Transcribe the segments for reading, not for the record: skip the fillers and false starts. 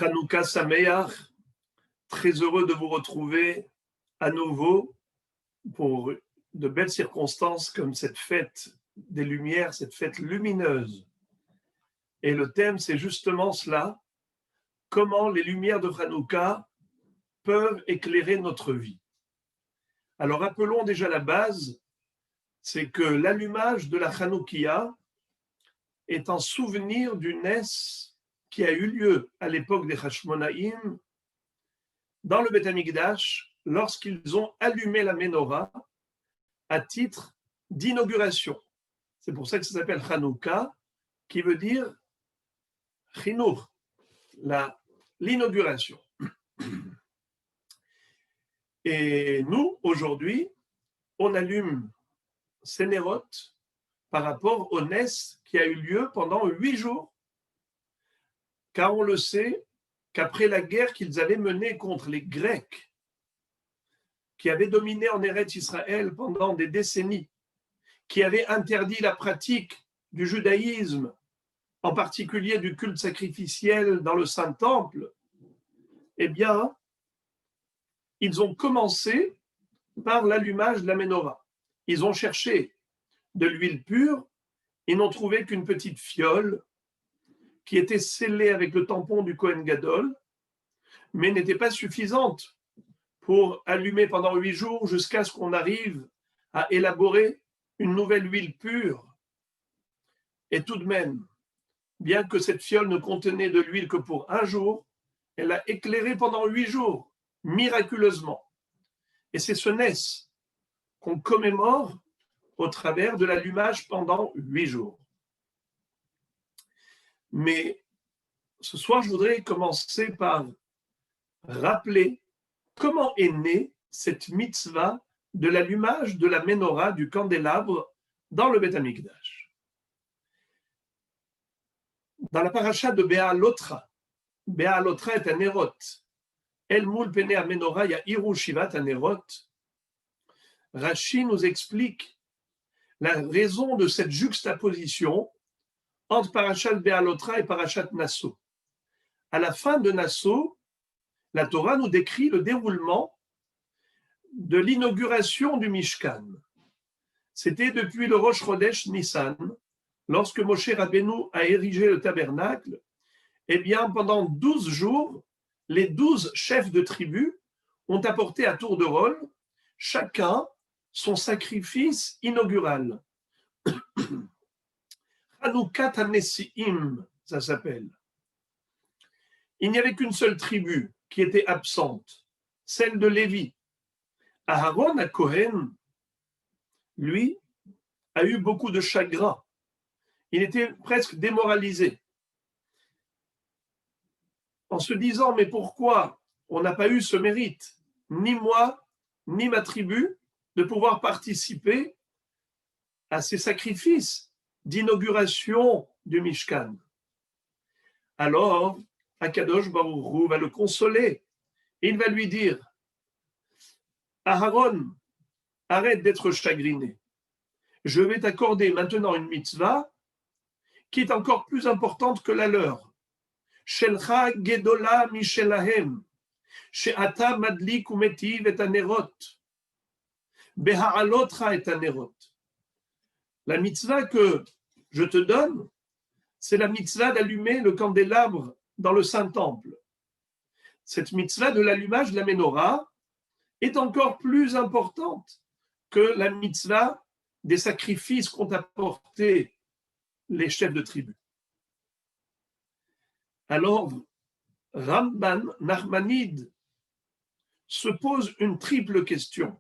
Hanouka Sameach, très heureux de vous retrouver à nouveau pour de belles circonstances comme cette fête des Lumières, cette fête lumineuse. Et le thème, c'est justement cela, comment les lumières de Hanouka peuvent éclairer notre vie. Alors rappelons déjà la base, c'est que l'allumage de la Hanoukia est en souvenir du Ness qui a eu lieu à l'époque des Hashmonaïm dans le Beth Amikdash lorsqu'ils ont allumé la Ménorah à titre d'inauguration. C'est pour ça que ça s'appelle Hanouka, qui veut dire Chinour, l'inauguration. Et nous, aujourd'hui, on allume ces nérotes par rapport au Ness qui a eu lieu pendant 8 jours. Car on le sait qu'après la guerre qu'ils avaient menée contre les Grecs, qui avaient dominé en Eretz Israël pendant des décennies, qui avaient interdit la pratique du judaïsme, en particulier du culte sacrificiel dans le Saint-Temple, eh bien, ils ont commencé par l'allumage de la Ménorah. Ils ont cherché de l'huile pure, ils n'ont trouvé qu'une petite fiole qui était scellée avec le tampon du Kohen Gadol, mais n'était pas suffisante pour allumer pendant 8 jours jusqu'à ce qu'on arrive à élaborer une nouvelle huile pure. Et tout de même, bien que cette fiole ne contenait de l'huile que pour 1 jour, elle a éclairé pendant 8 jours, miraculeusement. Et c'est ce Ness qu'on commémore au travers de l'allumage pendant 8 jours. Mais ce soir, je voudrais commencer par rappeler comment est née cette mitzvah de l'allumage de la Ménorah, du candélabre, dans le Beth Amikdash. Dans la paracha de Béalotra est un Nérot. El Moul Pene à Ménorah, il y a Hiru Shivat un Nérot. Rashi nous explique la raison de cette juxtaposition entre Parashat Béalotra et Parashat Nassau. À la fin de Nassau, la Torah nous décrit le déroulement de l'inauguration du Mishkan. C'était depuis le Rosh Chodesh Nissan, lorsque Moshe Rabbeinu a érigé le tabernacle. Eh bien, pendant 12 jours, les 12 chefs de tribu ont apporté à tour de rôle, chacun son sacrifice inaugural. Hanoukat HaNesi'im, ça s'appelle. Il n'y avait qu'une seule tribu qui était absente, celle de Lévi. Aaron à Cohen, lui, a eu beaucoup de chagrin. Il était presque démoralisé. En se disant, mais pourquoi on n'a pas eu ce mérite, ni moi, ni ma tribu, de pouvoir participer à ces sacrifices d'inauguration du Mishkan. Alors, Akadosh Baruch Hu va le consoler. Et il va lui dire, Aaron, arrête d'être chagriné. Je vais t'accorder maintenant une mitzvah qui est encore plus importante que la leur. Shelcha gedola mishelahem, she'ata madlik umetiv et anerot, beha'alotra et anerot. La mitzvah que je te donne, c'est la mitzvah d'allumer le candélabre dans le Saint-Temple. Cette mitzvah de l'allumage de la Ménorah est encore plus importante que la mitzvah des sacrifices qu'ont apporté les chefs de tribu. Alors, Ramban Nachmanide se pose une triple question.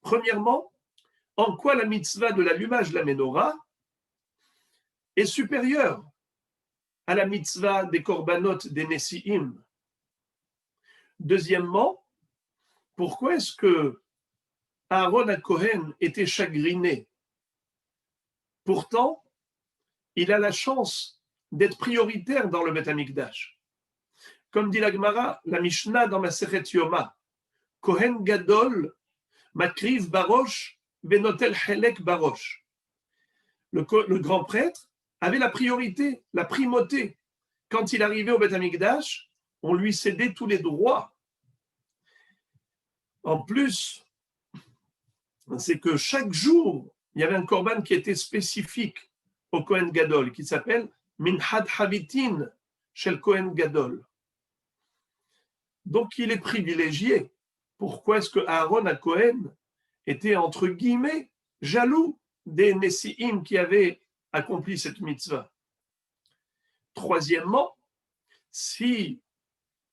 Premièrement, en quoi la mitzvah de l'allumage de la Ménorah est supérieure à la mitzvah des korbanot des Nesi'im. Deuxièmement, pourquoi est-ce que Aaron à Cohen était chagriné? Pourtant, il a la chance d'être prioritaire dans le Beth Amikdash. Comme dit la Gemara, la Mishnah dans Masechet Yoma, Kohen Gadol makriv barosh venotel helek barosh. Le grand prêtre avait la priorité, la primauté. quand il arrivait au Beth Amikdash, on lui cédait tous les droits. En plus, c'est que chaque jour, il y avait un korban qui était spécifique au Kohen Gadol, qui s'appelle Minhad Havitin Shel Kohen Gadol. Donc, il est privilégié. Pourquoi est-ce que Aaron à Kohen était, entre guillemets, jaloux des Nessi'im qui avaient accompli cette mitzvah? Troisièmement, si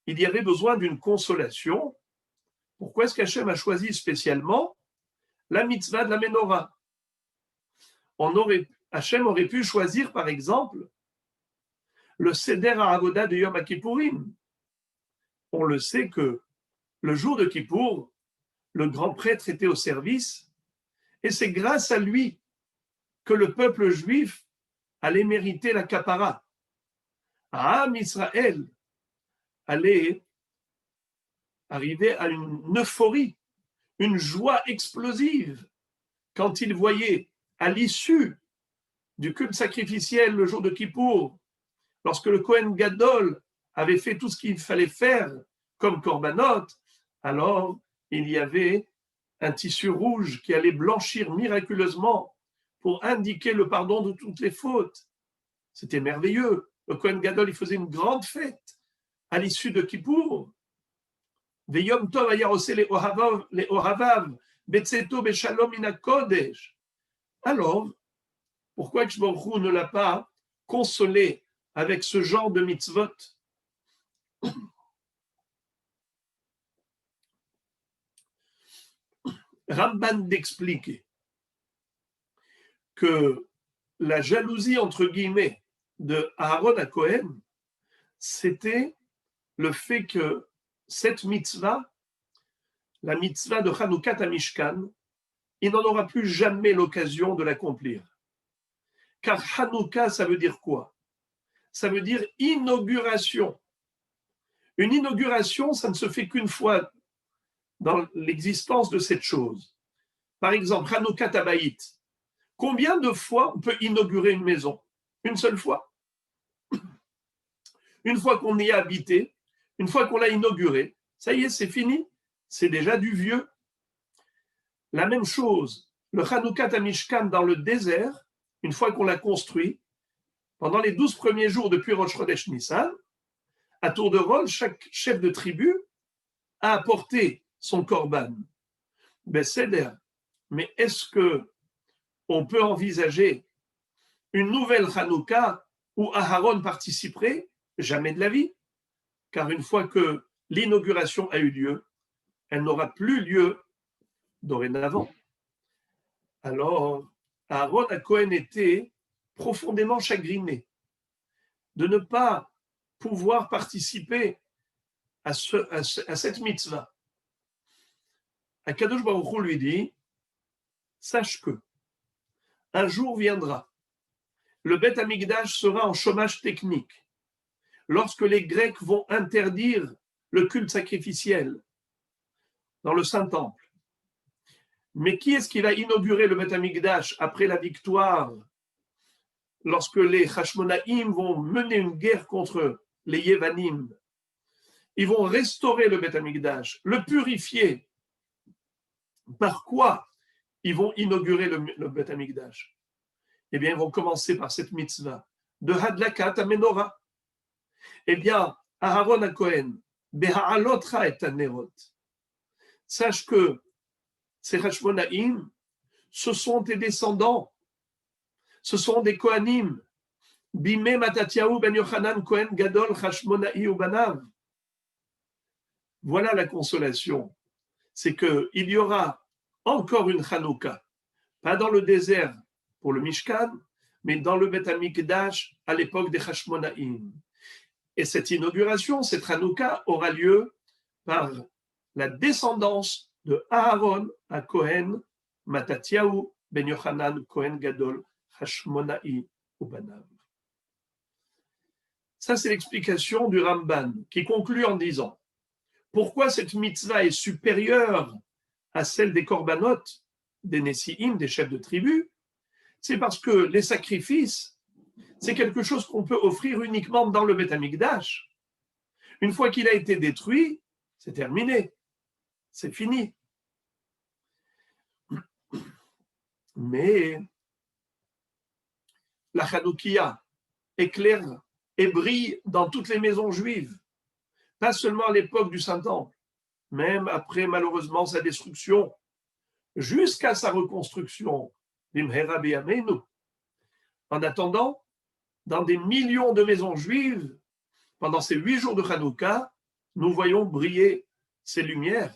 il y avait besoin d'une consolation, pourquoi est-ce qu'Hachem a choisi spécialement la mitzvah de la Ménorah? Hachem aurait pu choisir, par exemple, le Seder HaAvoda de Yom Kippourim. On le sait que le jour de Kippour, le grand prêtre était au service, et c'est grâce à lui que le peuple juif allait mériter la kapara. Am Israël allait arriver à une euphorie, une joie explosive quand il voyait à l'issue du culte sacrificiel le jour de Kippour, lorsque le Kohen Gadol avait fait tout ce qu'il fallait faire comme korbanot, alors il y avait un tissu rouge qui allait blanchir miraculeusement pour indiquer le pardon de toutes les fautes. C'était merveilleux. Le Kohen Gadol, il faisait une grande fête à l'issue de Kippour. Veyom tov ayarose le ohavav, betzeto beshalom min hakodesh. Alors, pourquoi Baruch Hu ne l'a pas consolé avec ce genre de mitzvot? Ramban d'expliquer que la jalousie, entre guillemets, de Aaron à Cohen, c'était le fait que cette mitzvah, la mitzvah de Hanoukat à Mishkan, il n'en aura plus jamais l'occasion de l'accomplir. Car Hanouka, ça veut dire quoi? Ça veut dire inauguration. Une inauguration, ça ne se fait qu'une fois dans l'existence de cette chose. Par exemple, Hanouka Tabaït. Combien de fois on peut inaugurer une maison? Une seule fois. Une fois qu'on y a habité, une fois qu'on l'a inauguré, ça y est, c'est fini. C'est déjà du vieux. La même chose, le Hanoukat Mishkan dans le désert, une fois qu'on l'a construit, pendant les 12 premiers jours depuis Rosh Chodesh Nissan, à tour de rôle, chaque chef de tribu a apporté son korban. Besséder. Mais est-ce que on peut envisager une nouvelle Hanouka où Aharon participerait? Jamais de la vie. Car une fois que l'inauguration a eu lieu, elle n'aura plus lieu dorénavant. Alors, Aaron à Cohen était profondément chagriné de ne pas pouvoir participer à cette mitzvah. Akadosh Baruch Hu lui dit, sache que un jour viendra, le Beth Amikdash sera en chômage technique. Lorsque les Grecs vont interdire le culte sacrificiel dans le Saint-Temple. Mais qui est-ce qui va inaugurer le Beth Amikdash après la victoire, lorsque les Hashmonaïm vont mener une guerre contre les Yevanim? Ils vont restaurer le Beth Amikdash, le purifier. Par quoi ils vont inaugurer le Beth Amikdash? Eh bien, ils vont commencer par cette mitzvah de Hadlakat Menorah. Eh bien, Aharon à Cohen, Beha'alotra et Anerot. Sache que ces Hashmonaïm, ce sont des descendants, ce sont des Kohanim. Bimé Matatiaou ben Yochanan Kohen Gadol Hashmonaï Ubanav. Voilà la consolation. C'est qu'il y aura encore une Hanouka, pas dans le désert pour le Mishkan, mais dans le Beth Amikdash à l'époque des Hashmonaïm. Et cette inauguration, cette Hanouka, aura lieu par la descendance de Aaron à Cohen, Matatiaou, Ben Yochanan, Cohen Gadol, Hashmonaï Ubanav. Ça, c'est l'explication du Ramban, qui conclut en disant pourquoi cette mitzvah est supérieure à celle des korbanot, des Nessi'im, des chefs de tribu. C'est parce que les sacrifices c'est quelque chose qu'on peut offrir uniquement dans le Beth Amikdash. Une fois qu'il a été détruit, c'est terminé, c'est fini. Mais la Hanoukia éclaire et brille dans toutes les maisons juives, pas seulement à l'époque du Saint-Temple, même après malheureusement sa destruction, jusqu'à sa reconstruction, l'Imhera B'Yameinu. En attendant, dans des millions de maisons juives, pendant ces 8 jours de Hanouka, nous voyons briller ces lumières.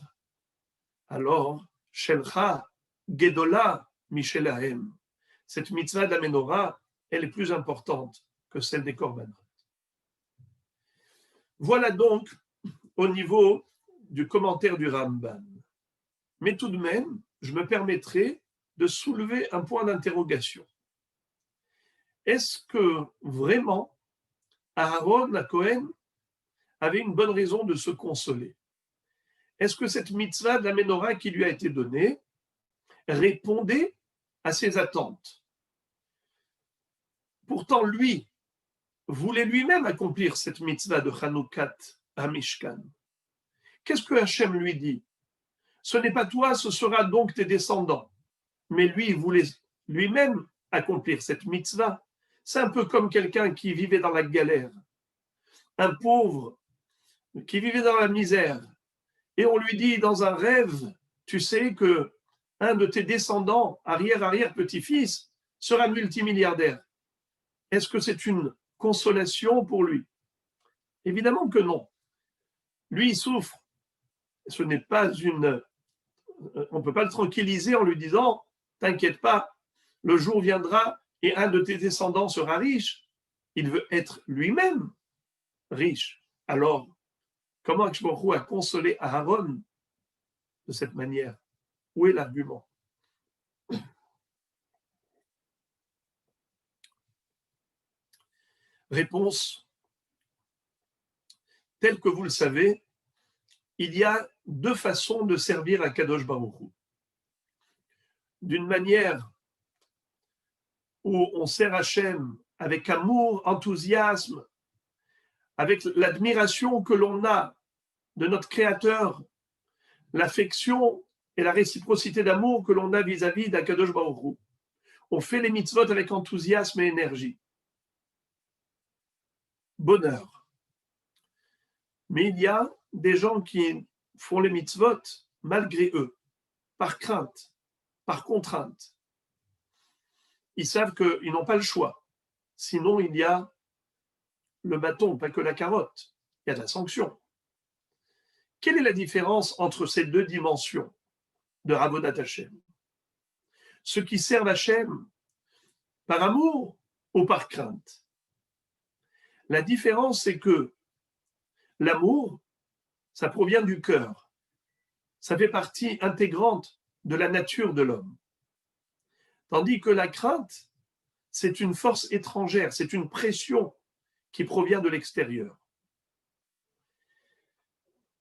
Alors, Shelcha Gedola Mishelahem, cette mitzvah de la Menorah, elle est plus importante que celle des Korbanot. Voilà donc au niveau du commentaire du Ramban. Mais tout de même, je me permettrai de soulever un point d'interrogation. Est-ce que vraiment Aaron à Cohen avait une bonne raison de se consoler? Est-ce que cette mitzvah de la Menorah qui lui a été donnée répondait à ses attentes? Pourtant, lui voulait lui-même accomplir cette mitzvah de Chanoukat à Mishkan. Qu'est-ce que Hachem lui dit? Ce n'est pas toi, ce sera donc tes descendants. Mais lui, il voulait lui-même accomplir cette mitzvah. C'est un peu comme quelqu'un qui vivait dans la galère, un pauvre qui vivait dans la misère. Et on lui dit dans un rêve, tu sais que un de tes descendants, arrière-petit-fils, sera multimilliardaire. Est-ce que c'est une consolation pour lui? Évidemment que non. Lui, il souffre. Ce n'est pas une... On ne peut pas le tranquilliser en lui disant, t'inquiète pas, le jour viendra et un de tes descendants sera riche. Il veut être lui-même riche. Alors, comment Akadosh Baruch Hu a consolé Aaron de cette manière? Où est l'argument? Réponse, telle que vous le savez, il y a 2 façons de servir à Kadosh Baruch Hu. D'une manière où on sert Hachem avec amour, enthousiasme, avec l'admiration que l'on a de notre Créateur, l'affection et la réciprocité d'amour que l'on a vis-à-vis d'Akadosh Baruch Hu. On fait les mitzvot avec enthousiasme et énergie. Bonheur. Mais il y a des gens qui font les mitzvot malgré eux, par crainte, par contrainte. Ils savent qu'ils n'ont pas le choix. Sinon, il y a le bâton, pas que la carotte. Il y a de la sanction. Quelle est la différence entre ces 2 dimensions de Avodat Hashem? Ceux qui servent Hashem par amour ou par crainte? La différence, c'est que l'amour, ça provient du cœur. Ça fait partie intégrante de la nature de l'homme. Tandis que la crainte, c'est une force étrangère, c'est une pression qui provient de l'extérieur.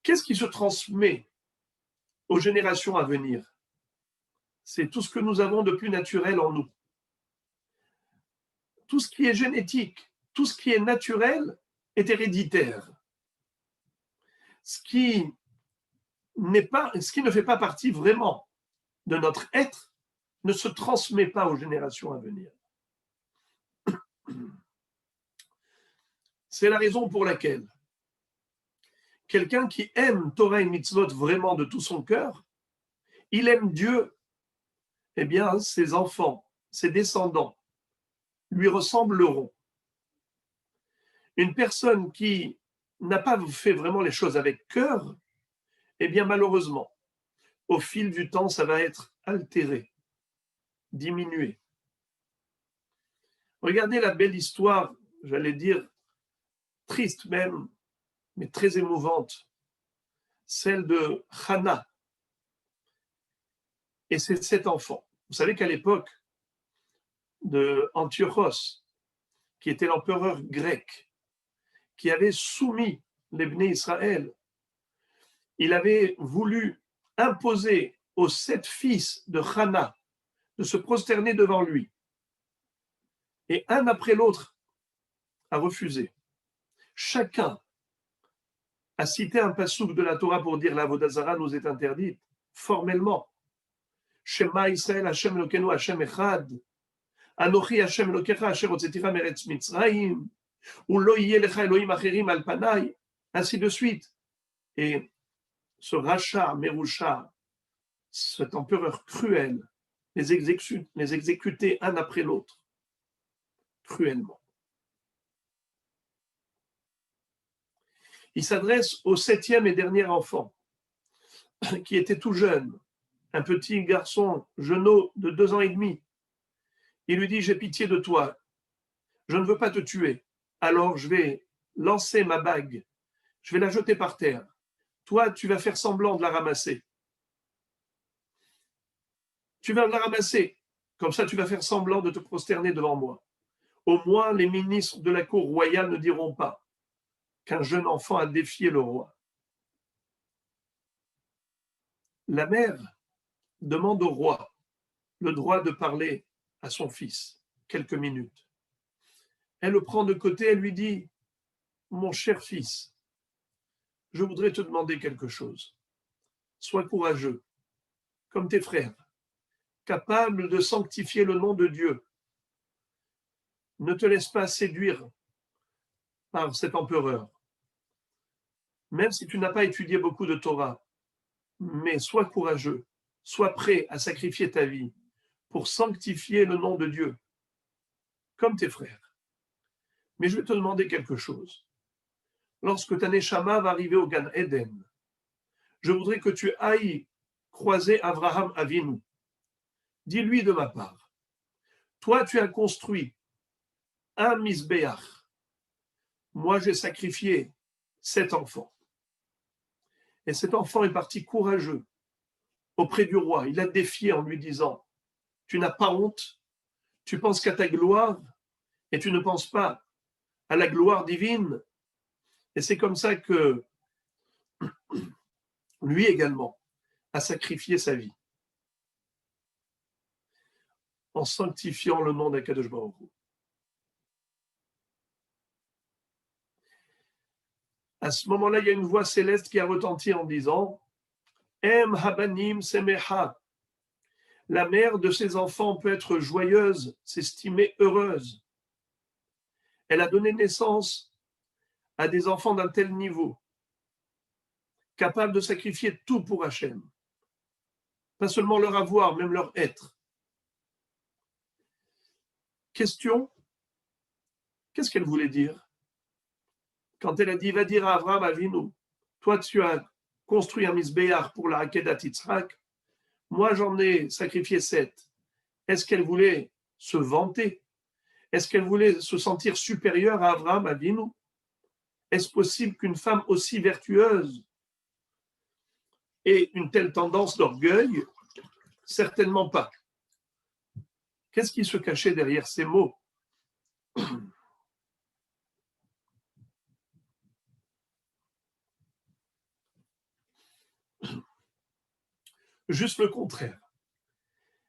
Qu'est-ce qui se transmet aux générations à venir? C'est tout ce que nous avons de plus naturel en nous. Tout ce qui est génétique, tout ce qui est naturel est héréditaire. Ce qui ne fait pas partie vraiment de notre être ne se transmet pas aux générations à venir. C'est la raison pour laquelle quelqu'un qui aime Torah et Mitzvot vraiment de tout son cœur, il aime Dieu, eh bien, ses enfants, ses descendants lui ressembleront. Une personne qui n'a pas fait vraiment les choses avec cœur, eh bien, malheureusement, au fil du temps, ça va être altéré, diminué. Regardez la belle histoire, j'allais dire triste même, mais très émouvante, celle de Hannah et ses 7 enfants. Vous savez qu'à l'époque de Antiochos, qui était l'empereur grec, qui avait soumis les Bnei Israël, il avait voulu imposer aux 7 fils de Hannah de se prosterner devant lui. Et un après l'autre a refusé. Chacun a cité un passouk de la Torah pour dire la Avodah Zarah nous est interdite, formellement. Shema Israël Hashem Elokeinu Hashem Echad. Anochi Hashem Elokecha Asher hotzeticha meretz Mitzrayim. Ou lo yeh lecha Elohim acherim al panai. Ainsi de suite. Et ce rachat, Merusha, cet empereur cruel, les exécuter un après l'autre, cruellement. Il s'adresse au 7e et dernier enfant, qui était tout jeune, un petit garçon jeunot de 2 ans et demi. Il lui dit, j'ai pitié de toi, je ne veux pas te tuer, alors je vais lancer ma bague, je vais la jeter par terre. Toi, tu vas faire semblant de la ramasser. Tu vas la ramasser, comme ça tu vas faire semblant de te prosterner devant moi. Au moins, les ministres de la cour royale ne diront pas qu'un jeune enfant a défié le roi. La mère demande au roi le droit de parler à son fils quelques minutes. Elle le prend de côté, elle lui dit, mon cher fils, je voudrais te demander quelque chose. Sois courageux, comme tes frères, capable de sanctifier le nom de Dieu. Ne te laisse pas séduire par cet empereur. Même si tu n'as pas étudié beaucoup de Torah, mais sois courageux, sois prêt à sacrifier ta vie pour sanctifier le nom de Dieu, comme tes frères. Mais je vais te demander quelque chose. Lorsque ta Neshama va arriver au Gan Eden, je voudrais que tu ailles croiser Avraham Avinu. Dis-lui de ma part, toi tu as construit un Misbéach, moi j'ai sacrifié 7 enfants. Et cet enfant est parti courageux auprès du roi. Il l'a défié en lui disant, tu n'as pas honte, tu penses qu'à ta gloire et tu ne penses pas à la gloire divine. Et c'est comme ça que lui également a sacrifié sa vie en sanctifiant le nom d'Akadosh Baruch Hu. À ce moment-là, il y a une voix céleste qui a retenti en disant Em habanim semecha. La mère de ses enfants peut être joyeuse, s'estimer heureuse. Elle a donné naissance à des enfants d'un tel niveau, capables de sacrifier tout pour Hachem. Pas seulement leur avoir, même leur être. Question, qu'est-ce qu'elle voulait dire quand elle a dit, va dire à Avraham Avinu, toi tu as construit un misbéach pour la Akedat Yitzhak, moi j'en ai sacrifié 7. Est-ce qu'elle voulait se vanter? Est-ce qu'elle voulait se sentir supérieure à Avraham Avinu? Est-ce possible qu'une femme aussi vertueuse ait une telle tendance d'orgueil? Certainement pas. Qu'est-ce qui se cachait derrière ces mots? Juste le contraire.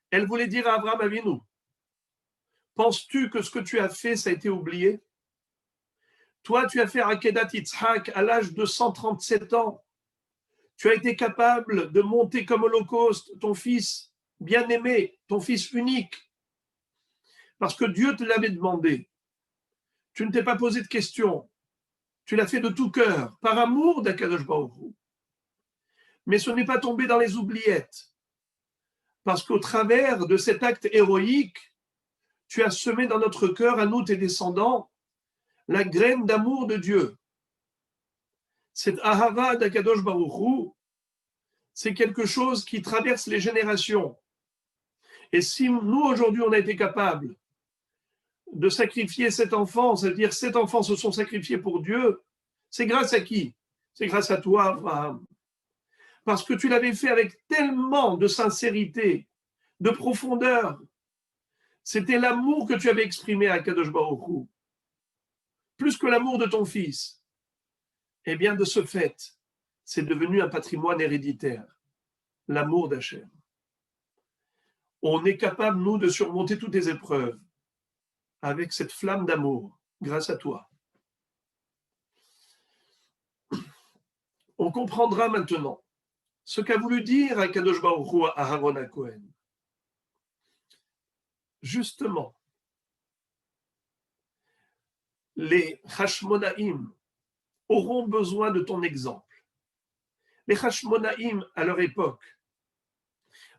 Elle voulait dire à Avraham Avinu, penses-tu que ce que tu as fait, ça a été oublié? Toi, tu as fait Akedat Yitzhak à l'âge de 137 ans. Tu as été capable de monter comme holocauste ton fils bien-aimé, ton fils unique, parce que Dieu te l'avait demandé. Tu ne t'es pas posé de questions. Tu l'as fait de tout cœur, par amour d'Akadosh Baruch Hu. Mais ce n'est pas tombé dans les oubliettes, parce qu'au travers de cet acte héroïque, tu as semé dans notre cœur, à nous tes descendants, la graine d'amour de Dieu. Cette ahava d'Akadosh Baruch Hu, c'est quelque chose qui traverse les générations. Et si nous, aujourd'hui, on a été capables de sacrifier cet enfant, c'est-à-dire 7 enfants se sont sacrifiés pour Dieu, c'est grâce à qui? C'est grâce à toi, Abraham. Parce que tu l'avais fait avec tellement de sincérité, de profondeur. C'était l'amour que tu avais exprimé à Kadosh Baruch Hu. Plus que l'amour de ton fils. Eh bien, de ce fait, c'est devenu un patrimoine héréditaire. L'amour d'Hachem. On est capable, nous, de surmonter toutes les épreuves. avec cette flamme d'amour, grâce à toi. On comprendra maintenant ce qu'a voulu dire Akadosh Baruch Hu à Aaron HaKohen. Justement, les Hashmonaïm auront besoin de ton exemple. Les Hashmonaïm, à leur époque,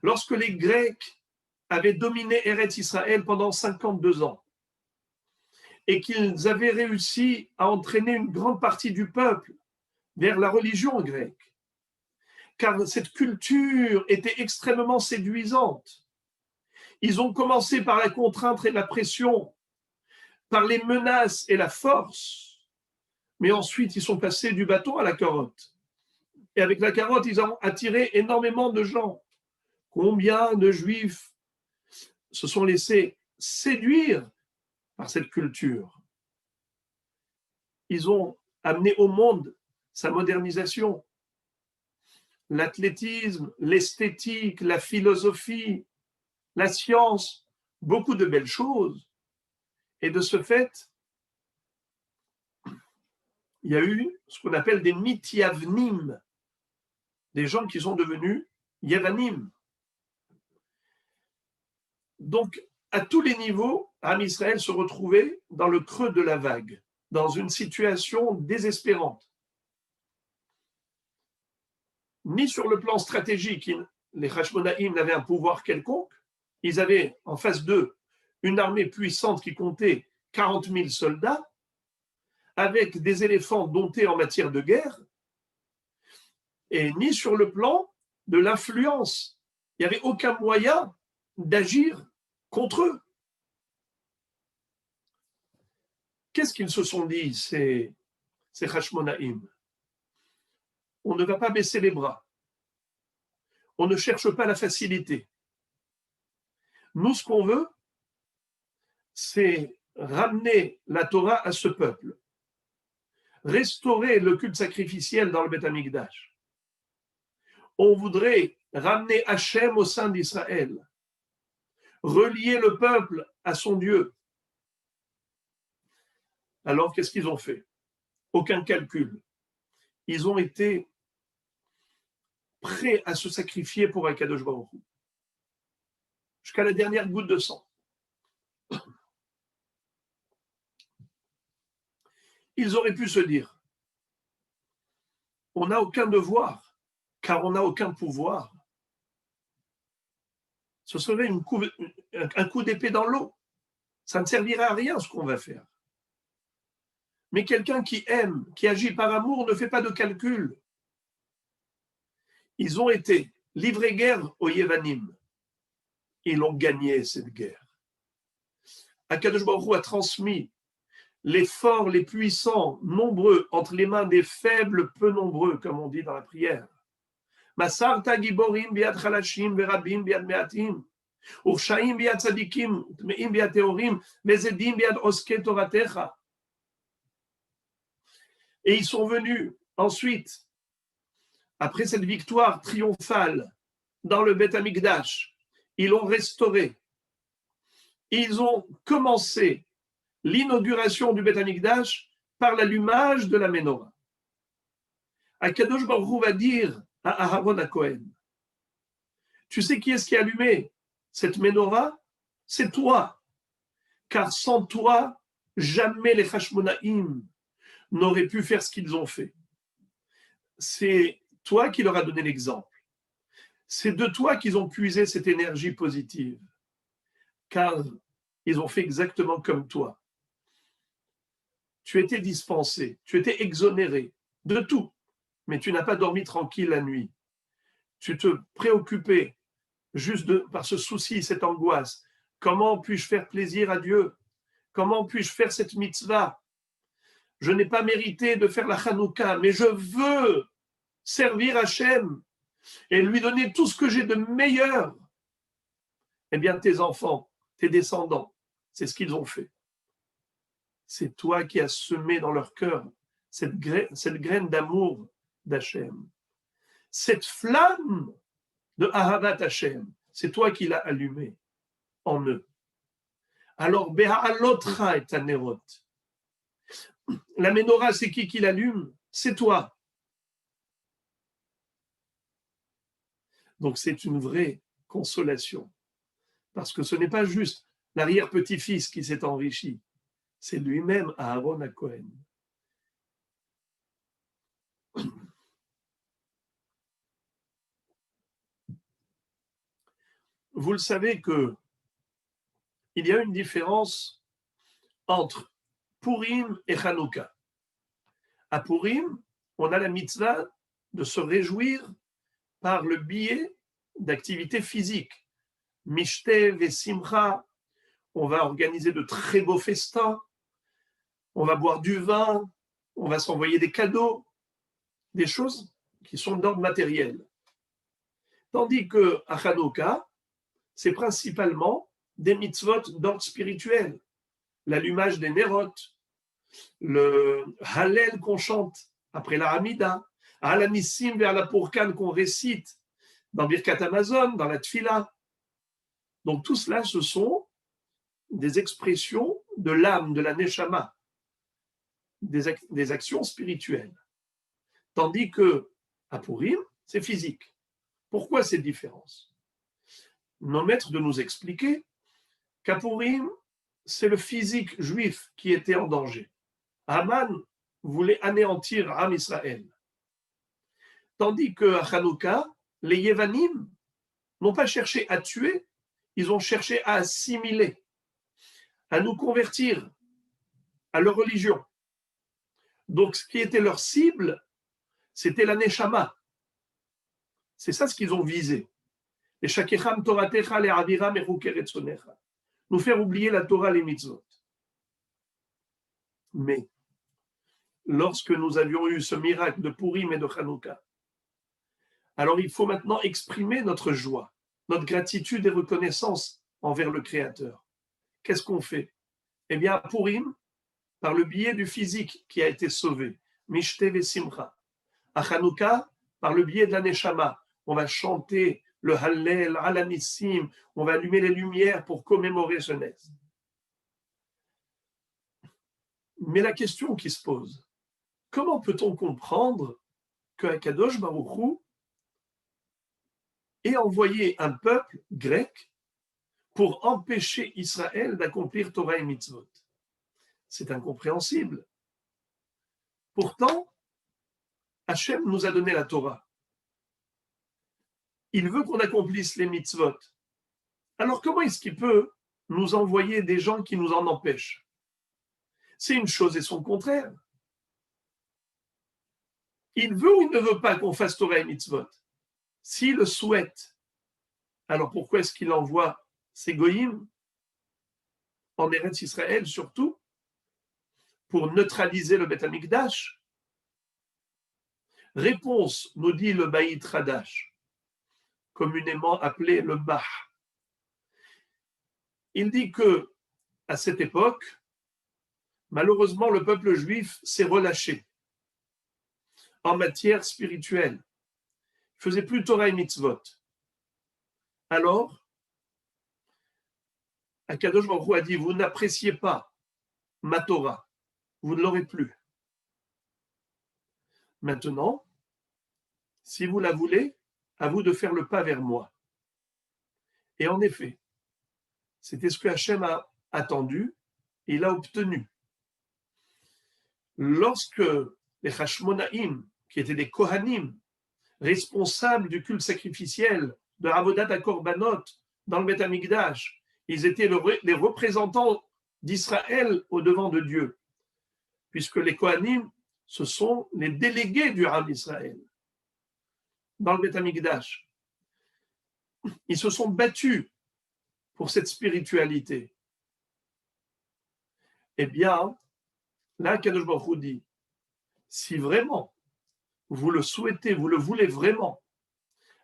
lorsque les Grecs avaient dominé Eretz Israël pendant 52 ans et qu'ils avaient réussi à entraîner une grande partie du peuple vers la religion grecque, car cette culture était extrêmement séduisante. Ils ont commencé par la contrainte et la pression, par les menaces et la force, mais ensuite ils sont passés du bâton à la carotte. Et avec la carotte, ils ont attiré énormément de gens. Combien de Juifs se sont laissés séduire par cette culture? Ils ont amené au monde sa modernisation, l'athlétisme, l'esthétique, la philosophie, la science, beaucoup de belles choses. Et de ce fait, il y a eu ce qu'on appelle des mithyavnim, des gens qui sont devenus yavanim. Donc, à tous les niveaux, Am Israël se retrouvait dans le creux de la vague, dans une situation désespérante. Ni sur le plan stratégique, les Hashmonaïm n'avaient un pouvoir quelconque. Ils avaient en face d'eux une armée puissante qui comptait 40 000 soldats, avec des éléphants domptés en matière de guerre, et ni sur le plan de l'influence. Il n'y avait aucun moyen d'agir contre eux. Qu'est-ce qu'ils se sont dit, ces Hashmonaïm? On ne va pas baisser les bras. On ne cherche pas la facilité. Nous, ce qu'on veut, c'est ramener la Torah à ce peuple, restaurer le culte sacrificiel dans le Beth Amikdash. On voudrait ramener Hachem au sein d'Israël, relier le peuple à son Dieu. Alors, qu'est-ce qu'ils ont fait? Aucun calcul. Ils ont été prêts à se sacrifier pour Akadosh Baruch Hu, jusqu'à la dernière goutte de sang. Ils auraient pu se dire, on n'a aucun devoir, car on n'a aucun pouvoir. Ce serait un coup d'épée dans l'eau. Ça ne servirait à rien ce qu'on va faire. Mais quelqu'un qui aime, qui agit par amour, ne fait pas de calcul. Ils ont été livrés guerre aux Yévanim. Ils ont gagné cette guerre. Akadosh Baruch Hu a transmis les forts, les puissants, nombreux, entre les mains des faibles, peu nombreux, comme on dit dans la prière. Masarta giborim biad chalashim verabim biad meatim, urshaim biad tzadikim, tmeim biad teorim, mezedim biad oske toratecha. Et ils sont venus ensuite, après cette victoire triomphale dans le Beth Amikdash, ils l'ont restauré. Ils ont commencé l'inauguration du Beth Amikdash par l'allumage de la Ménorah. Akadosh Baruch Hu va dire à Aaron HaKohen, tu sais qui est-ce qui a allumé cette Ménorah? C'est toi. Car sans toi, jamais les Hashmonaïm n'auraient pu faire ce qu'ils ont fait. C'est toi qui leur as donné l'exemple. C'est de toi qu'ils ont puisé cette énergie positive. Car ils ont fait exactement comme toi. Tu étais dispensé, tu étais exonéré de tout, mais tu n'as pas dormi tranquille la nuit. Tu te préoccupais juste par ce souci, cette angoisse. Comment puis-je faire plaisir à Dieu? Comment puis-je faire cette mitzvah? Je n'ai pas mérité de faire la Hanouka, mais je veux servir Hachem et lui donner tout ce que j'ai de meilleur. Eh bien, tes enfants, tes descendants, c'est ce qu'ils ont fait. C'est toi qui as semé dans leur cœur cette graine d'amour d'Hachem. Cette flamme de Ahavat Hachem, c'est toi qui l'as allumée en eux. Alors, Beha'alotra et Tanerot. La menorah, c'est qui l'allume? C'est toi. Donc, c'est une vraie consolation. Parce que ce n'est pas juste l'arrière-petit-fils qui s'est enrichi, c'est lui-même Aaron à Cohen. Vous le savez que il y a une différence entre Purim et Hanouka. À Purim, on a la mitzvah de se réjouir par le biais d'activités physiques. Mishte Vesimcha, on va organiser de très beaux festins, on va boire du vin, on va s'envoyer des cadeaux, des choses qui sont d'ordre matériel. Tandis que à Hanouka, c'est principalement des mitzvot d'ordre spirituel. L'allumage des Nerot, le Hallel qu'on chante après la Hamida, Alanissim vers la Pourkane qu'on récite dans Birkat Amazon, dans la Tfila. Donc tout cela, ce sont des expressions de l'âme, de la Neshama, des actions spirituelles. Tandis que à Purim, c'est physique. Pourquoi cette différence? Nos maîtres de nous expliquer qu'à Purim, c'est le physique juif qui était en danger. Haman voulait anéantir Am Israël. Tandis qu'à Hanouka, les Yevanim n'ont pas cherché à tuer, ils ont cherché à assimiler, à nous convertir à leur religion. Donc, ce qui était leur cible, c'était la Neshama. C'est ça ce qu'ils ont visé. Les Shakecham Toratecha, les Aviram et Rukeretzonecha. Nous faire oublier la Torah, les mitzvot. Mais, lorsque nous avions eu ce miracle de Purim et de Hanouka, alors il faut maintenant exprimer notre joie, notre gratitude et reconnaissance envers le Créateur. Qu'est-ce qu'on fait? Eh bien, à Purim, par le biais du physique qui a été sauvé, Mishte Vesimcha. À Hanouka, par le biais de la Neshama, on va chanter le Hallel, Alanissim, on va allumer les lumières pour commémorer ce naissance. Mais la question qui se pose, comment peut-on comprendre que Kadosh Baruch Hu ait envoyé un peuple grec pour empêcher Israël d'accomplir Torah et Mitzvot? C'est incompréhensible. Pourtant, Hachem nous a donné la Torah. Il veut qu'on accomplisse les mitzvot. Alors comment est-ce qu'il peut nous envoyer des gens qui nous en empêchent? C'est une chose et son contraire. Il veut ou il ne veut pas qu'on fasse Torah et mitzvot? S'il le souhaite, alors pourquoi est-ce qu'il envoie ces goïms en Eretz Israël surtout pour neutraliser le Beth Amikdash? Réponse, nous dit le Baït Radash, communément appelé le Bah. Il dit que à cette époque, malheureusement, le peuple juif s'est relâché en matière spirituelle. Il ne faisait plus Torah et Mitzvot. Alors, Akadosh Baruch Hu a dit, vous n'appréciez pas ma Torah, vous ne l'aurez plus. Maintenant, si vous la voulez, à vous de faire le pas vers moi. Et en effet, c'était ce que Hachem a attendu et il a obtenu. Lorsque les Hashmonaïm, qui étaient des Kohanim, responsables du culte sacrificiel de Avodat HaKorbanot dans le Beth Amikdash, ils étaient les représentants d'Israël au devant de Dieu, puisque les Kohanim, ce sont les délégués du Ham d'Israël dans le Beth Amikdash. Ils se sont battus pour cette spiritualité. Eh bien, là, Kadosh Baruch Hu dit, si vraiment vous le souhaitez, vous le voulez vraiment,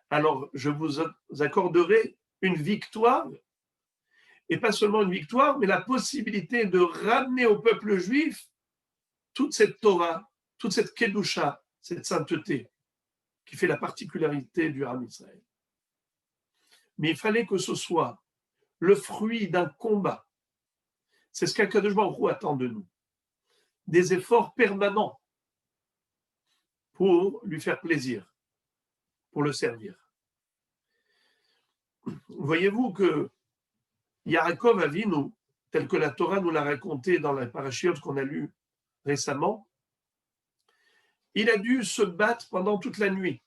alors je vous accorderai une victoire, et pas seulement une victoire, mais la possibilité de ramener au peuple juif toute cette Torah, toute cette Kedusha, cette sainteté, qui fait la particularité du Ham Israël. Mais il fallait que ce soit le fruit d'un combat, C'est ce qu'Akadosh Baruch Hu attend de nous. Des efforts permanents pour lui faire plaisir, pour le servir. Voyez-vous que Yaakov Avinu, tel que la Torah nous l'a raconté dans la parachiote qu'on a lue récemment, il a dû se battre pendant toute la nuit.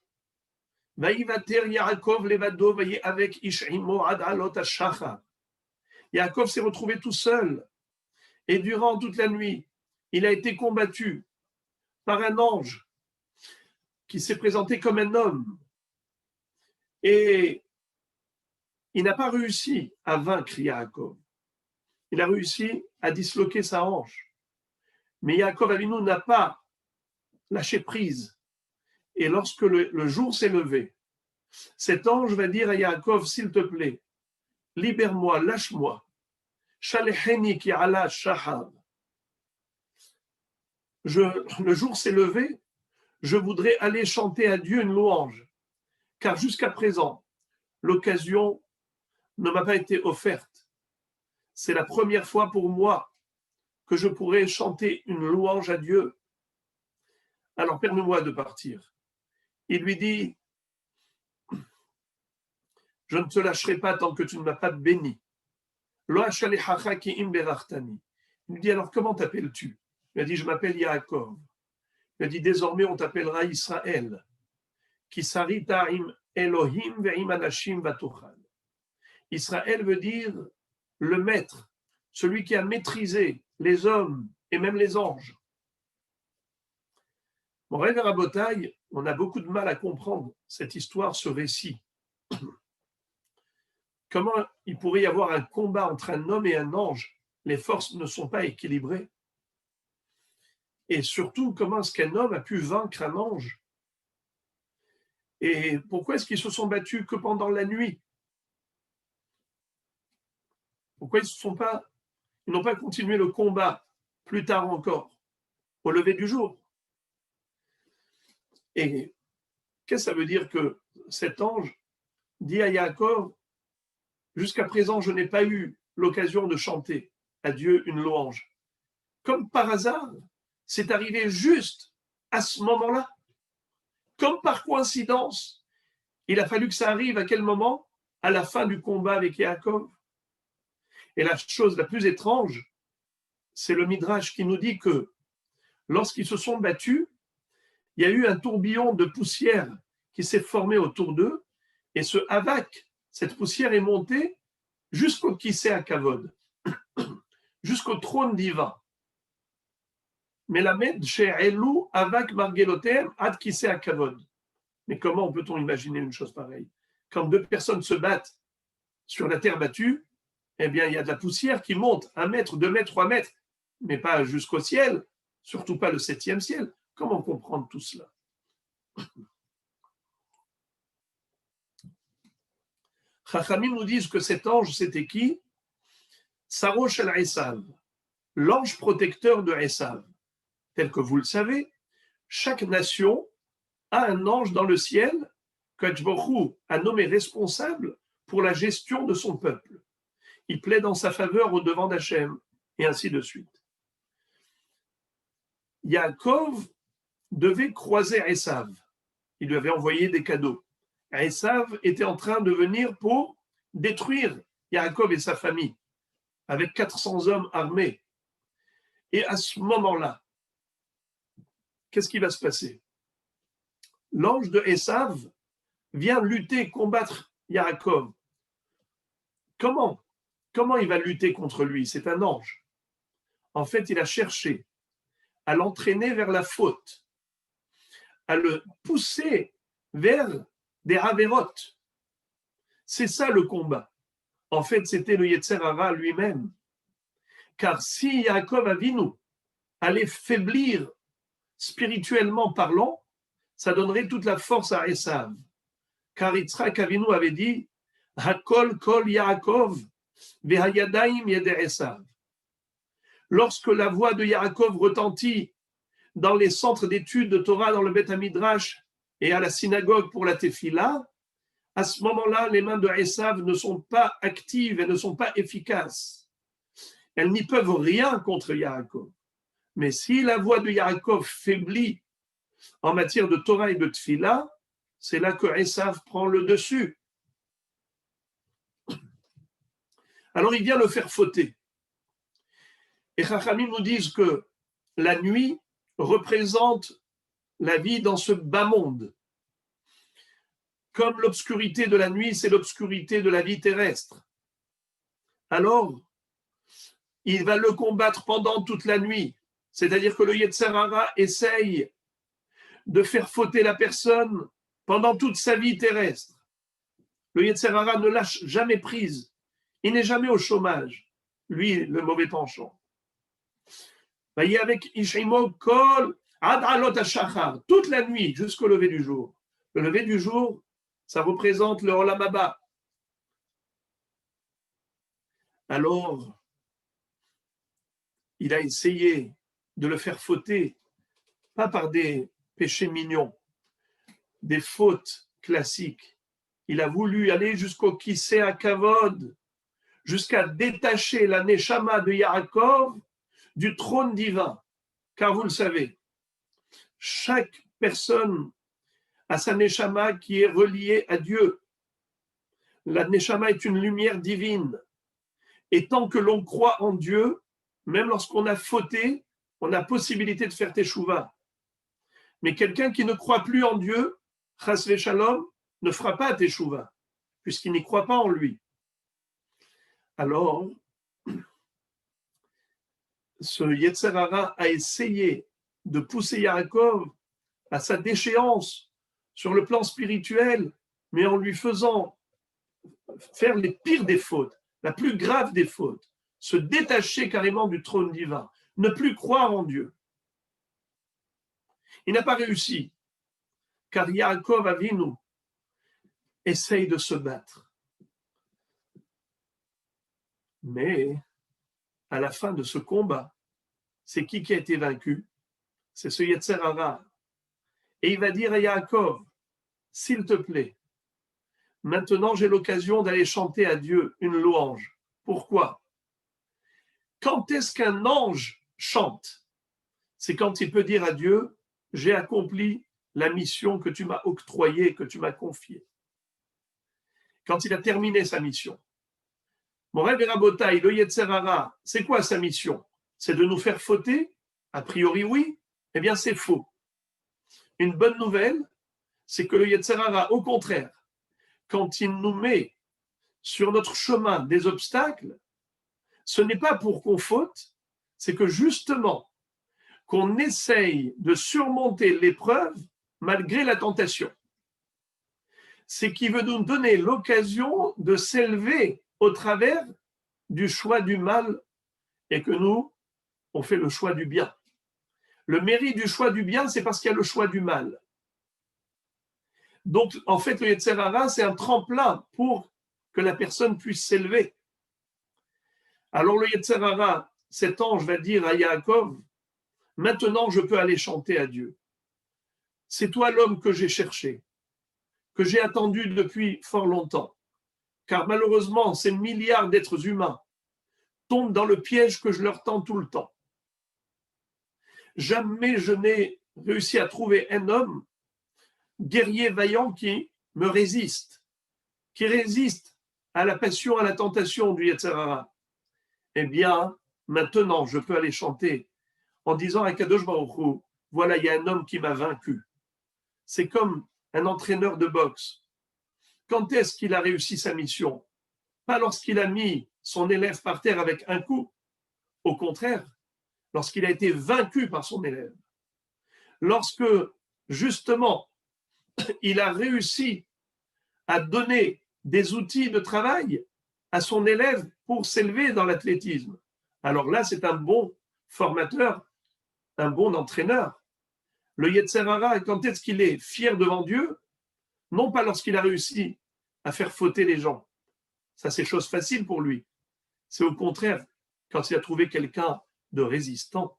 Vaïvater Yaakov levado avec Ish'imo ad alot hashachar. Yaakov s'est retrouvé tout seul et durant toute la nuit, il a été combattu par un ange qui s'est présenté comme un homme et il n'a pas réussi à vaincre Yaakov. Il a réussi à disloquer sa hanche. Mais Yaakov Avinu n'a pas lâché prise. Et lorsque le jour s'est levé, cet ange va dire à Yaakov, s'il te plaît, libère-moi, lâche-moi. Shalecheni ki ala shahar. Le jour s'est levé, je voudrais aller chanter à Dieu une louange, car jusqu'à présent, l'occasion ne m'a pas été offerte. C'est la première fois pour moi que je pourrais chanter une louange à Dieu. Alors permets-moi de partir. Il lui dit, je ne te lâcherai pas tant que tu ne m'as pas béni. Il lui dit, alors comment t'appelles-tu? Il a dit, je m'appelle Yaakov. Il a dit, désormais on t'appellera Israël. Israël veut dire le maître, celui qui a maîtrisé les hommes et même les anges. Mon rêve à Rabotaï, on a beaucoup de mal à comprendre cette histoire, ce récit. Comment il pourrait y avoir un combat entre un homme et un ange? Les forces ne sont pas équilibrées. Et surtout, comment est-ce qu'un homme a pu vaincre un ange? Et pourquoi est-ce qu'ils se sont battus que pendant la nuit? Pourquoi ils n'ont pas continué le combat plus tard encore, au lever du jour? Et qu'est-ce que ça veut dire que cet ange dit à Yaakov, jusqu'à présent, je n'ai pas eu l'occasion de chanter à Dieu une louange. Comme par hasard, c'est arrivé juste à ce moment-là. Comme par coïncidence, il a fallu que ça arrive à quel moment? À la fin du combat avec Yaakov. Et la chose la plus étrange, c'est le Midrash qui nous dit que lorsqu'ils se sont battus, il y a eu un tourbillon de poussière qui s'est formé autour d'eux, et ce havak, cette poussière est montée jusqu'au Kisei HaKavod, jusqu'au trône divin. Melamed she'elu havak margelotem ad Kisei HaKavod. Mais comment peut-on imaginer une chose pareille? Quand deux personnes se battent sur la terre battue, eh bien, il y a de la poussière qui monte 1 mètre, 2 mètres, 3 mètres, mais pas jusqu'au ciel, surtout pas le 7e ciel. Comment comprendre tout cela? Chachamim nous disent que cet ange, c'était qui? Sarosh el-Esav, l'ange protecteur de Esav. Tel que vous le savez, chaque nation a un ange dans le ciel qu'Akadosh Baruch Hu a nommé responsable pour la gestion de son peuple. Il plaide en sa faveur au devant d'Hachem, et ainsi de suite. Yaakov devait croiser Esav. Il lui avait envoyé des cadeaux. Esav était en train de venir pour détruire Yaakov et sa famille, avec 400 hommes armés. Et à ce moment-là, qu'est-ce qui va se passer? L'ange de Esav vient lutter, combattre Yaakov. Comment il va lutter contre lui? C'est un ange. En fait, il a cherché à l'entraîner vers la faute, à le pousser vers des havérotes. C'est ça le combat. En fait, c'était le Yetzer Hara lui-même. Car si Yaakov Avinu allait faiblir spirituellement parlant, ça donnerait toute la force à Esav. Car Yitzhak Avinu avait dit Hakol kol Yaakov vehayadaim yede Esav. Lorsque la voix de Yaakov retentit dans les centres d'études de Torah, dans le Beth Midrash et à la synagogue pour la Tefila, à ce moment-là, les mains de Esav ne sont pas actives et ne sont pas efficaces. elles n'y peuvent rien contre Yaakov. Mais si la voix de Yaakov faiblit en matière de Torah et de Tfila, c'est là que Esav prend le dessus. Alors il vient le faire fauter. Et Chachamim nous disent que la nuit représente la vie dans ce bas monde. Comme l'obscurité de la nuit, c'est l'obscurité de la vie terrestre. Alors, il va le combattre pendant toute la nuit. C'est-à-dire que le Yetzer Hara essaye de faire fauter la personne pendant toute sa vie terrestre. Le Yetzer Hara ne lâche jamais prise. Il n'est jamais au chômage. Lui, le mauvais penchant. Il est avec Ishimo Kol Ad Alot HaShachar, toute la nuit jusqu'au lever du jour. Le lever du jour, ça représente le Olam Haba. Alors, il a essayé de le faire fauter, pas par des péchés mignons, des fautes classiques. Il a voulu aller jusqu'au Kisei HaKavod, jusqu'à détacher la Neshama de Yaakov du trône divin. Car vous le savez, chaque personne a sa Neshama qui est reliée à Dieu. La Neshama est une lumière divine. Et tant que l'on croit en Dieu, même lorsqu'on a fauté, on a possibilité de faire teshuva. Mais quelqu'un qui ne croit plus en Dieu, chas v'shalom, ne fera pas teshuva, puisqu'il n'y croit pas en lui. Alors, ce Yetzer Hara a essayé de pousser Yaakov à sa déchéance sur le plan spirituel, mais en lui faisant faire les pires des fautes, la plus grave des fautes, se détacher carrément du trône divin, ne plus croire en Dieu. Il n'a pas réussi, car Yaakov Avinu essaye de se battre. Mais à la fin de ce combat, c'est qui a été vaincu? C'est ce Yetzer Hara. Et il va dire à Yaakov, s'il te plaît, maintenant j'ai l'occasion d'aller chanter à Dieu une louange. Pourquoi? Quand est-ce qu'un ange chante? C'est quand il peut dire à Dieu, j'ai accompli la mission que tu m'as octroyée, que tu m'as confiée. Quand il a terminé sa mission. Mon Rebbe Rabotai, le Yetzer Hara, c'est quoi sa mission? C'est de nous faire fauter? A priori, oui. Eh bien, c'est faux. Une bonne nouvelle, c'est que le Yetzer Hara, au contraire, quand il nous met sur notre chemin des obstacles, ce n'est pas pour qu'on faute, c'est que justement, qu'on essaye de surmonter l'épreuve malgré la tentation. C'est qu'il veut nous donner l'occasion de s'élever au travers du choix du mal et que nous, on fait le choix du bien. Le mérite du choix du bien, c'est parce qu'il y a le choix du mal. Donc, en fait, le Yetzer Hara, c'est un tremplin pour que la personne puisse s'élever. Alors, le Yetzer Hara, cet ange va dire à Yaakov, maintenant, je peux aller chanter à Dieu. C'est toi l'homme que j'ai cherché, que j'ai attendu depuis fort longtemps. Car malheureusement, ces milliards d'êtres humains tombent dans le piège que je leur tends tout le temps. Jamais je n'ai réussi à trouver un homme guerrier vaillant qui me résiste, qui résiste à la passion, à la tentation du Yetzer Hara. Eh bien, maintenant, je peux aller chanter en disant à Kadosh Baruch Hu, voilà, il y a un homme qui m'a vaincu. C'est comme un entraîneur de boxe. Quand est-ce qu'il a réussi sa mission? Pas lorsqu'il a mis son élève par terre avec un coup. Au contraire, lorsqu'il a été vaincu par son élève. Lorsque, justement, il a réussi à donner des outils de travail à son élève pour s'élever dans l'athlétisme. Alors là, c'est un bon formateur, un bon entraîneur. Le Yetzer Hara, quand est-ce qu'il est fier devant Dieu? Non pas lorsqu'il a réussi à faire fauter les gens. Ça, c'est chose facile pour lui. C'est au contraire quand il a trouvé quelqu'un de résistant.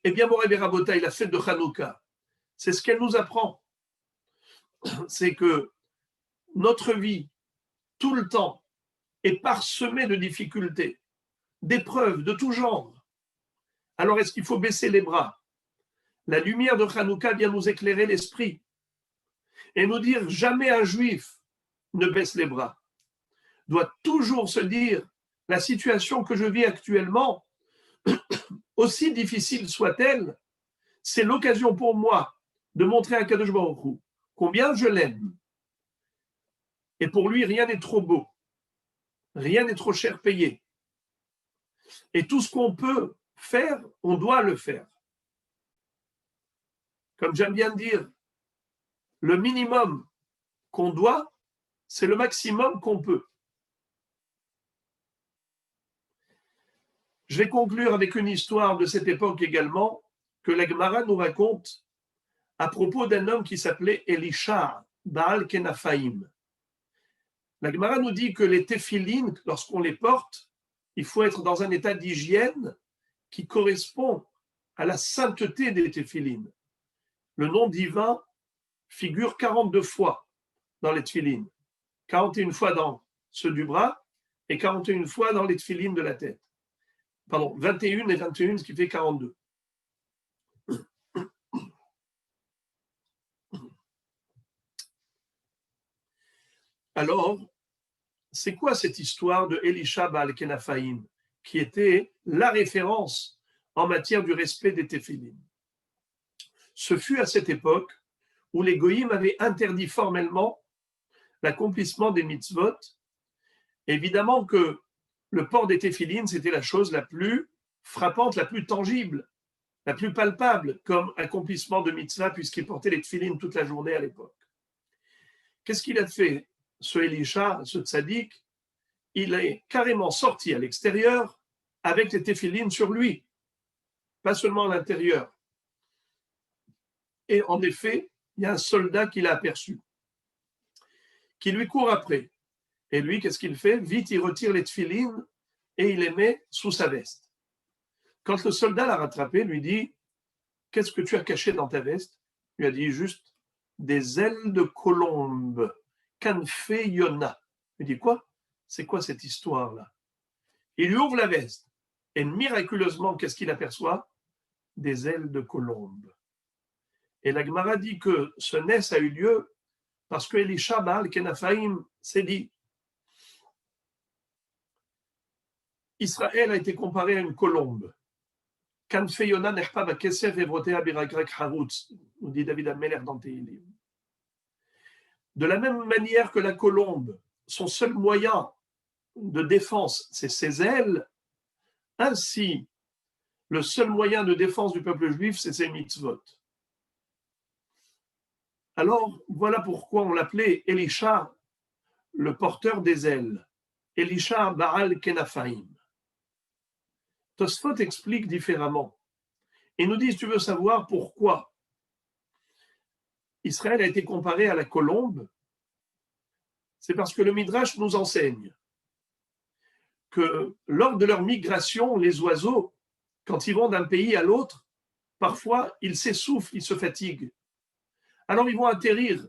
Eh bien, mon Rebbe Rabotai, la fête de Hanouka, c'est ce qu'elle nous apprend. C'est que notre vie, tout le temps, est parsemée de difficultés, d'épreuves de tout genre, alors est-ce qu'il faut baisser les bras? La lumière de Hanouka vient nous éclairer l'esprit et nous dire jamais un juif ne baisse les bras. Doit toujours se dire la situation que je vis actuellement, aussi difficile soit-elle, c'est l'occasion pour moi de montrer à Kadosh Baruch Hu combien je l'aime. Et pour lui, rien n'est trop beau, rien n'est trop cher payé. Et tout ce qu'on peut faire, on doit le faire. Comme j'aime bien dire, le minimum qu'on doit, c'est le maximum qu'on peut. Je vais conclure avec une histoire de cette époque également, que la Gemara nous raconte à propos d'un homme qui s'appelait Elisha Baal Kenafaim. La Gemara nous dit que les téphilines, lorsqu'on les porte, il faut être dans un état d'hygiène qui correspond à la sainteté des téphilines. Le nom divin figure 42 fois dans les téphilines, 41 fois dans ceux du bras et 41 fois dans les téphilines de la tête. Pardon, 21 et 21, ce qui fait 42. Alors, c'est quoi cette histoire de Elisha Baal Kenafaim, qui était la référence en matière du respect des téphilines? Ce fut à cette époque où les goïms avaient interdit formellement l'accomplissement des mitzvot. Évidemment que le port des téphilines, c'était la chose la plus frappante, la plus tangible, la plus palpable comme accomplissement de mitzvah, puisqu'il portait les téphilines toute la journée à l'époque. Qu'est-ce qu'il a fait, ce Elisha, ce tzaddik? Il est carrément sorti à l'extérieur avec les téphilines sur lui, pas seulement à l'intérieur. Et en effet, il y a un soldat qui l'a aperçu, qui lui court après. Et lui, qu'est-ce qu'il fait? Vite, il retire les téphilines et il les met sous sa veste. Quand le soldat l'a rattrapé, lui dit: qu'est-ce que tu as caché dans ta veste? Il lui a dit juste des ailes de colombe, Kanfei Yona. Il dit quoi? C'est quoi cette histoire-là? Il lui ouvre la veste et miraculeusement, qu'est-ce qu'il aperçoit? Des ailes de colombe. Et la Gemara dit que ce nes a eu lieu parce que Elisha Baal Kenafaim s'est dit: Israël a été comparé à une colombe. Kanfei Yona nechpa bakesef evrotea biragrek harutz, nous dit David Ameler dans Tehilim. De la même manière que la colombe, son seul moyen de défense, c'est ses ailes, ainsi, le seul moyen de défense du peuple juif, c'est ses mitzvot. Alors, voilà pourquoi on l'appelait Elisha, le porteur des ailes. Elisha Baal Kenafaim. Tosfot explique différemment. Il nous dit, si tu veux savoir pourquoi Israël a été comparé à la colombe, c'est parce que le Midrash nous enseigne que lors de leur migration, les oiseaux, quand ils vont d'un pays à l'autre, parfois ils s'essoufflent, ils se fatiguent. Alors ils vont atterrir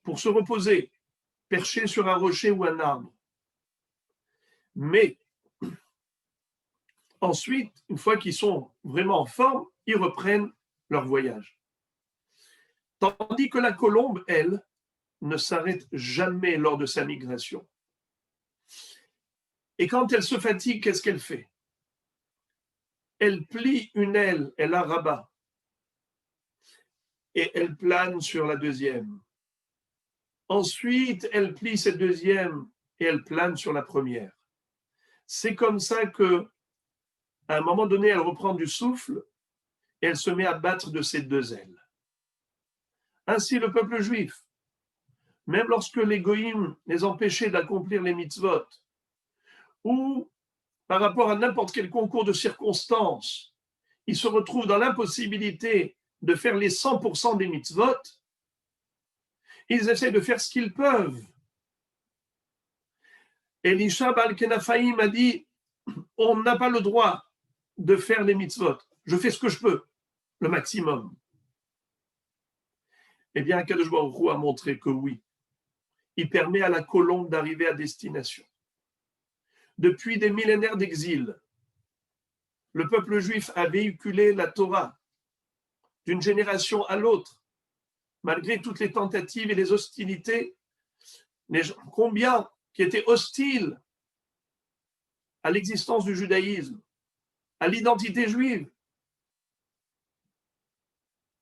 pour se reposer, perchés sur un rocher ou un arbre. Mais ensuite, une fois qu'ils sont vraiment en forme, ils reprennent leur voyage. Tandis que la colombe, elle, ne s'arrête jamais lors de sa migration. Et quand elle se fatigue, qu'est-ce qu'elle fait? Elle plie une aile, elle la rabat, et elle plane sur la deuxième. Ensuite, elle plie cette deuxième et elle plane sur la première. C'est comme ça que, à un moment donné, elle reprend du souffle et elle se met à battre de ses deux ailes. Ainsi, le peuple juif, même lorsque les goïms les empêchaient d'accomplir les mitzvot, ou par rapport à n'importe quel concours de circonstances, ils se retrouvent dans l'impossibilité de faire les 100% des mitzvot, ils essaient de faire ce qu'ils peuvent. Elisha Baal Kenafaim a dit: on n'a pas le droit de faire les mitzvot. Je fais ce que je peux, le maximum. Eh bien, Kadosh Baruch Hu a montré que oui, il permet à la colombe d'arriver à destination. Depuis des millénaires d'exil, le peuple juif a véhiculé la Torah d'une génération à l'autre, malgré toutes les tentatives et les hostilités. Combien qui étaient hostiles à l'existence du judaïsme, à l'identité juive.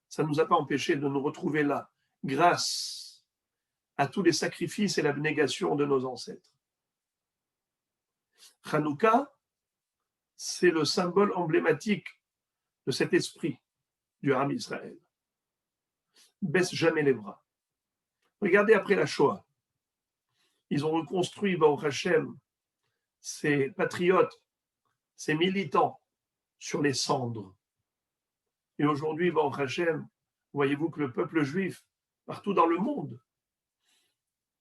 Ça ne nous a pas empêchés de nous retrouver là, grâce à tous les sacrifices et l'abnégation de nos ancêtres. Hanouka, c'est le symbole emblématique de cet esprit du Ham Israël. Baisse jamais les bras. Regardez après la Shoah. Ils ont reconstruit, Baruch Hashem, ces patriotes, ces militants sur les cendres. Et aujourd'hui, Baruch Hashem, voyez-vous que le peuple juif, partout dans le monde,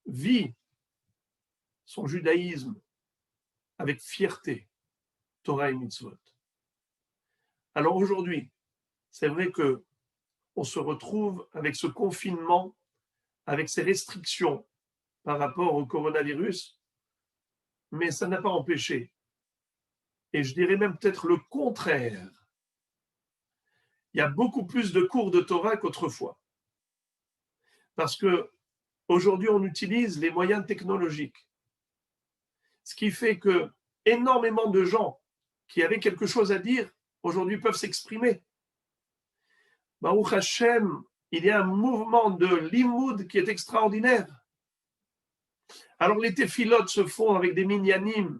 vit son judaïsme avec fierté, Torah et Mitzvot. Alors aujourd'hui, c'est vrai que on se retrouve avec ce confinement, avec ces restrictions par rapport au coronavirus, mais ça n'a pas empêché. Et je dirais même peut-être le contraire. Il y a beaucoup plus de cours de Torah qu'autrefois. Parce que aujourd'hui, on utilise les moyens technologiques. Ce qui fait que énormément de gens qui avaient quelque chose à dire, aujourd'hui peuvent s'exprimer. Baruch Hashem, il y a un mouvement de limoud qui est extraordinaire. Alors les téphilotes se font avec des minyanim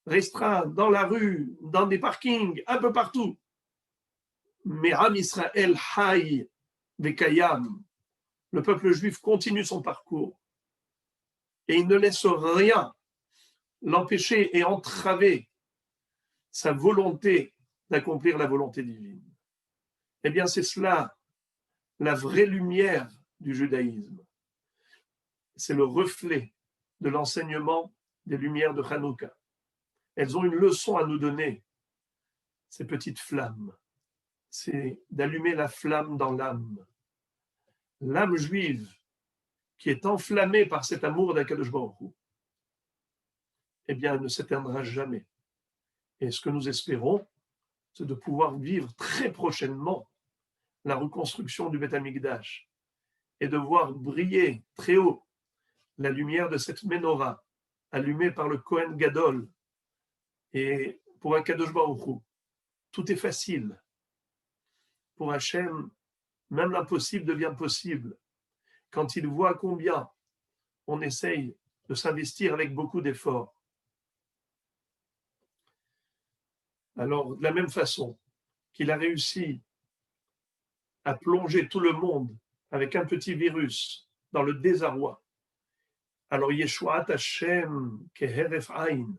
restreints dans la rue, dans des parkings, un peu partout. Mais Am Israël Hay Vekayam, le peuple juif continue son parcours et il ne laisse rien l'empêcher et entraver sa volonté d'accomplir la volonté divine. Eh bien, c'est cela, la vraie lumière du judaïsme. C'est le reflet de l'enseignement des lumières de Hanouka. Elles ont une leçon à nous donner, ces petites flammes. C'est d'allumer la flamme dans l'âme. L'âme juive qui est enflammée par cet amour d'Akadosh Baruch Hu, eh bien, elle ne s'éteindra jamais. Et ce que nous espérons, c'est de pouvoir vivre très prochainement la reconstruction du Beth Amikdash et de voir briller très haut la lumière de cette menorah allumée par le Kohen Gadol. Et pour Akadosh Baruch Hu, tout est facile. Pour Hachem, même l'impossible devient possible quand il voit combien on essaye de s'investir avec beaucoup d'efforts. Alors, de la même façon qu'il a réussi à plonger tout le monde avec un petit virus dans le désarroi, alors Yeshuat Hashem keheref ain,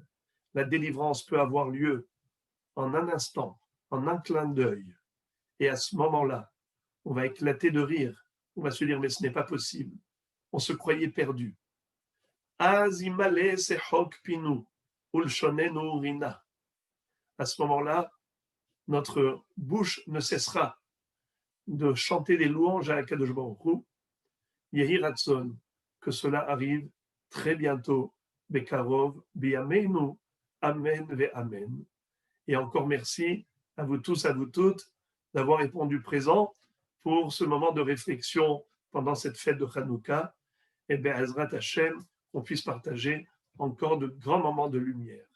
la délivrance peut avoir lieu en un instant, en un clin d'œil. Et à ce moment-là, on va éclater de rire. On va se dire, mais ce n'est pas possible. On se croyait perdu. Azimale sehok pinu, ulshonenu rina. À ce moment-là, notre bouche ne cessera de chanter des louanges à Akadosh Baruch Hu. Yehi Ratzon, que cela arrive très bientôt. Bekarov, biyameinu, amen ve amen. Et encore merci à vous tous, à vous toutes, d'avoir répondu présent pour ce moment de réflexion pendant cette fête de Hanouka. Et Be'ezrat Hashem, on puisse partager encore de grands moments de lumière.